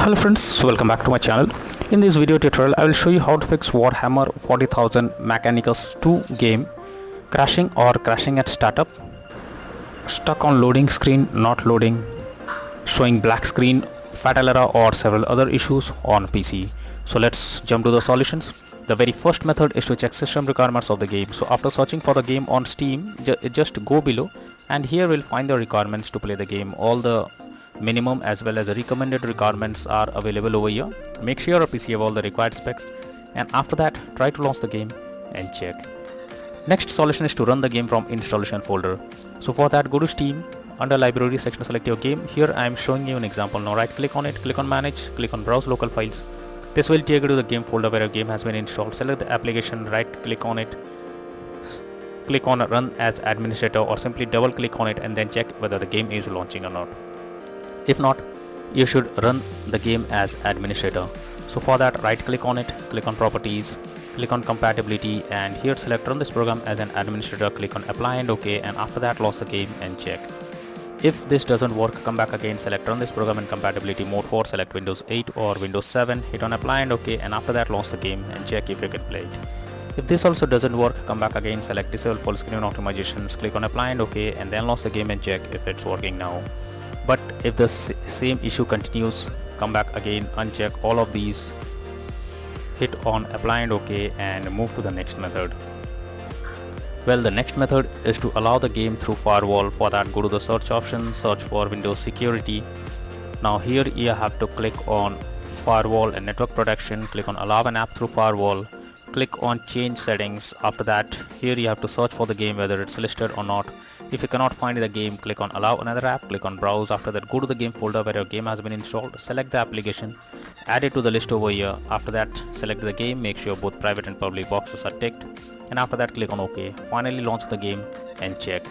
Hello friends, welcome back to my channel. In this video tutorial I will show you how to fix Warhammer 40,000 Mechanicus II game crashing or crashing at startup, stuck on loading screen, not loading, showing black screen, fatal error or several other issues on PC. So let's jump to the solutions. The very first method is to check system requirements of the game. So after searching for the game on Steam, just go below and here we'll find the requirements to play the game. All the minimum as well as the recommended requirements are available over here. Make sure your PC have all the required specs, and after that try to launch the game and check. Next solution is to run the game from installation folder. So for that, go to Steam, under library section select your game. Here I am showing you an example. Now right click on it, click on manage, click on browse local files. This will take you to the game folder where your game has been installed. Select the application, right click on it, click on run as administrator, or simply double click on it and then check whether the game is launching or not. If not, you should run the game as administrator. So for that, right click on it, click on properties, click on compatibility, and here select run this program as an administrator, click on apply and OK, and after that launch the game and check. If this doesn't work, come back again, select run this program in compatibility mode 4, select Windows 8 or Windows 7, hit on apply and OK, and after that launch the game and check if you can play it. If this also doesn't work, come back again, select disable full screen optimizations, click on apply and OK, and then launch the game and check if it's working now. But if the same issue continues, come back again, uncheck all of these, hit on apply and OK, and move to the next method. Well, the next method is to allow the game through firewall. For that, go to the search option, search for Windows Security. Now here you have to click on firewall and network protection, click on allow an app through firewall, click on change settings. After that, here you have to search for the game whether it's listed or not. If you cannot find the game, click on allow another app, click on browse. After that, go to the game folder where your game has been installed, select the application, add it to the list over here. After that, select the game, make sure both private and public boxes are ticked, and after that click on OK. Finally launch the game and check.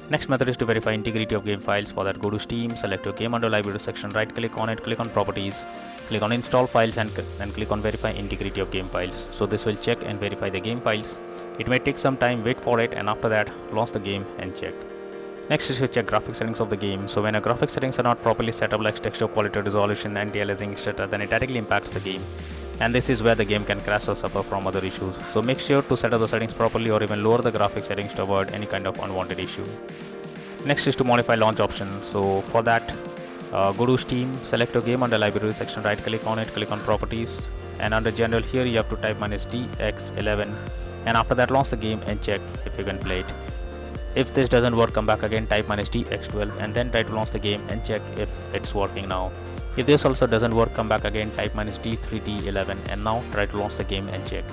Next method is to verify integrity of game files. For that, go to Steam, select your game under library section, right click on it, click on properties, click on install files, and click on verify integrity of game files. So this will check and verify the game files. It may take some time, wait for it, and after that launch the game and check. Next is to check graphic settings of the game. So when a graphic settings are not properly set up, like texture quality, resolution, anti-aliasing, etc., then it directly impacts the game, and this is where the game can crash or suffer from other issues. So make sure to set up the settings properly or even lower the graphic settings to avoid any kind of unwanted issue. Next is to modify launch option. So for that, go to Steam, select your game under library section, right click on it, click on properties, and under general here you have to type -DX11, and after that launch the game and check if you can play it. If this doesn't work, come back again, type -DX12, and then try to launch the game and check if it's working now. If this also doesn't work, come back again, type -D3D11, and now try to launch the game and check.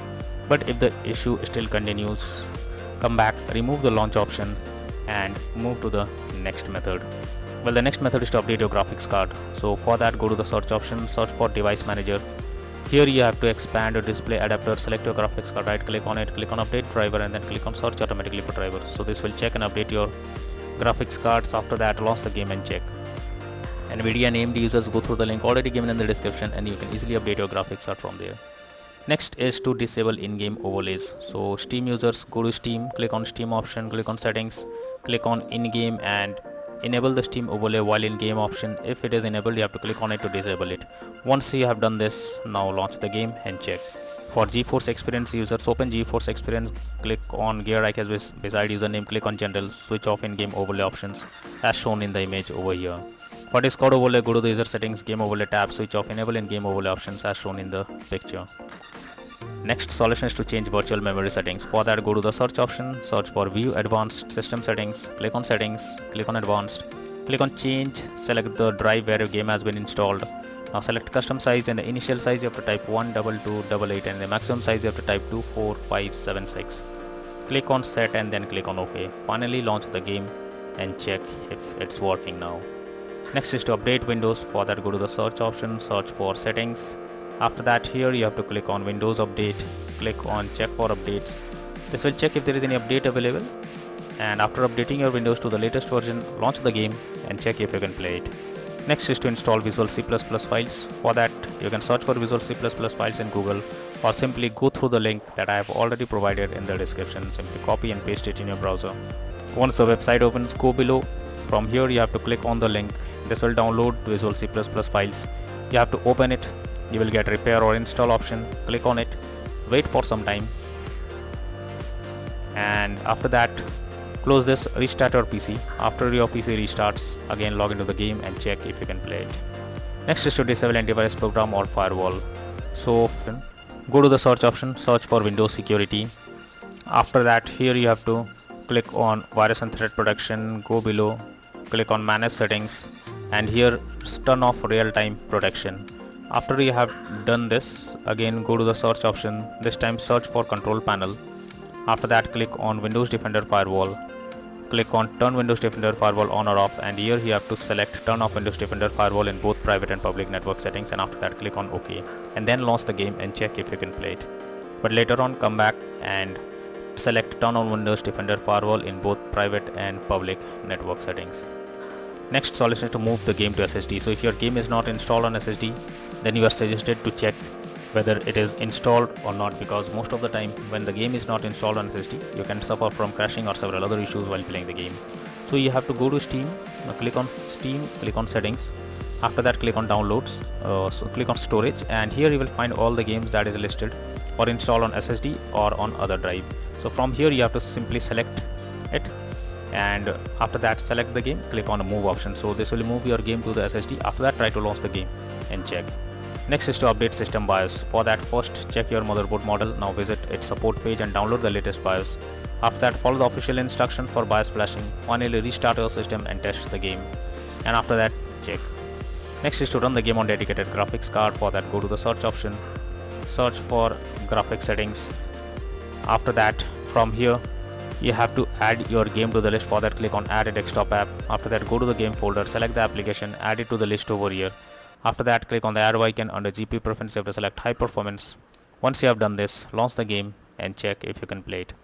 But if the issue still continues, come back, remove the launch option, and move to the next method. Well, the next method is to update your graphics card. So for that, go to the search option, search for device manager. Here you have to expand your display adapter, select your graphics card, right click on it, click on update driver, and then click on search automatically for drivers. So this will check and update your graphics cards. After that, launch the game and check. NVIDIA named users, go through the link already given in the description, and you can easily update your graphics card from there. Next is to disable in-game overlays. So Steam users, go to Steam, click on Steam option, click on settings, click on in-game, and enable the Steam overlay while in-game option. If it is enabled, you have to click on it to disable it. Once you have done this, now launch the game and check. For GeForce Experience users, open GeForce Experience, click on gear icons beside username, click on general, switch off in-game overlay options as shown in the image over here. For Discord overlay, go to the user settings, game overlay tab, switch off enable in-game overlay options as shown in the picture. Next solution is to change virtual memory settings. For that, go to the search option, search for view advanced system settings, click on settings, click on advanced, click on change, select the drive where your game has been installed. Now select custom size, and the initial size you have to type 12288, and the maximum size you have to type 24576. Click on set and then click on OK. Finally launch the game and check if it's working now. Next is to update Windows. For that, go to the search option, search for settings. After that, here you have to click on Windows Update, click on check for updates. This will check if there is any update available, and after updating your Windows to the latest version, launch the game and check if you can play it. Next is to install Visual C++ files. For that, you can search for Visual C++ files in Google, or simply go through the link that I have already provided in the description. Simply copy and paste it in your browser. Once the website opens, go below. From here you have to click on the link. This will download Visual C++ files. You have to open it. You will get repair or install option. Click on it, wait for some time, and after that close this, restart your PC. After your PC restarts, again log into the game and check if you can play it. Next is to disable antivirus program or firewall. So go to the search option, search for Windows security. After that, here you have to click on virus and threat protection, go below, click on manage settings, and here turn off real-time protection. After you have done this, again go to the search option, this time search for control panel. After that, click on Windows Defender Firewall, click on turn Windows Defender Firewall on or off, and here you have to select turn off Windows Defender Firewall in both private and public network settings, and after that click on OK, and then launch the game and check if you can play it. But later on come back and select turn on Windows Defender Firewall in both private and public network settings. Next solution is to move the game to SSD. So if your game is not installed on SSD, then you are suggested to check whether it is installed or not, because most of the time when the game is not installed on SSD, you can suffer from crashing or several other issues while playing the game. So you have to go to Steam, click on Steam, click on settings. After that click on downloads, so click on storage, and here you will find all the games that is listed or installed on SSD or on other drive. So from here you have to simply select it, and after that select the game, click on the move option. So this will move your game to the SSD. After that try to launch the game and check. Next is to update system BIOS. For that, first check your motherboard model. Now visit its support page and download the latest BIOS. After that follow the official instruction for BIOS flashing. Finally restart your system and test the game, and after that check. Next is to run the game on dedicated graphics card. For that go to the search option, search for graphics settings. After that from here you have to add your game to the list. For that click on add a desktop app. After that go to the game folder, select the application, add it to the list over here. After that click on the arrow icon. Under GPU preference you have to select high performance. Once you have done this, launch the game and check if you can play it.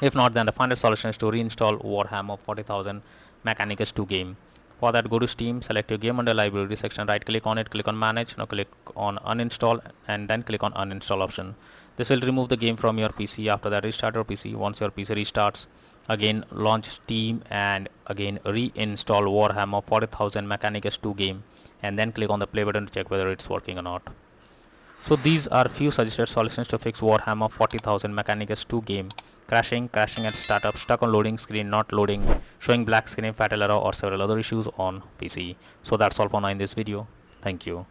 If not, then the final solution is to reinstall Warhammer 40,000 Mechanicus II game. For that go to Steam, select your game under library section, right click on it, click on manage. Now click on uninstall and then click on uninstall option. This will remove the game from your PC. After that restart your PC. Once your PC restarts, again launch Steam and again reinstall Warhammer 40,000 Mechanicus II game, and then click on the play button to check whether it's working or not. So these are few suggested solutions to fix Warhammer 40,000 Mechanicus II game. Crashing at startup, stuck on loading screen, not loading, showing black screen, fatal error, or several other issues on PC. So that's all for now in this video. Thank you.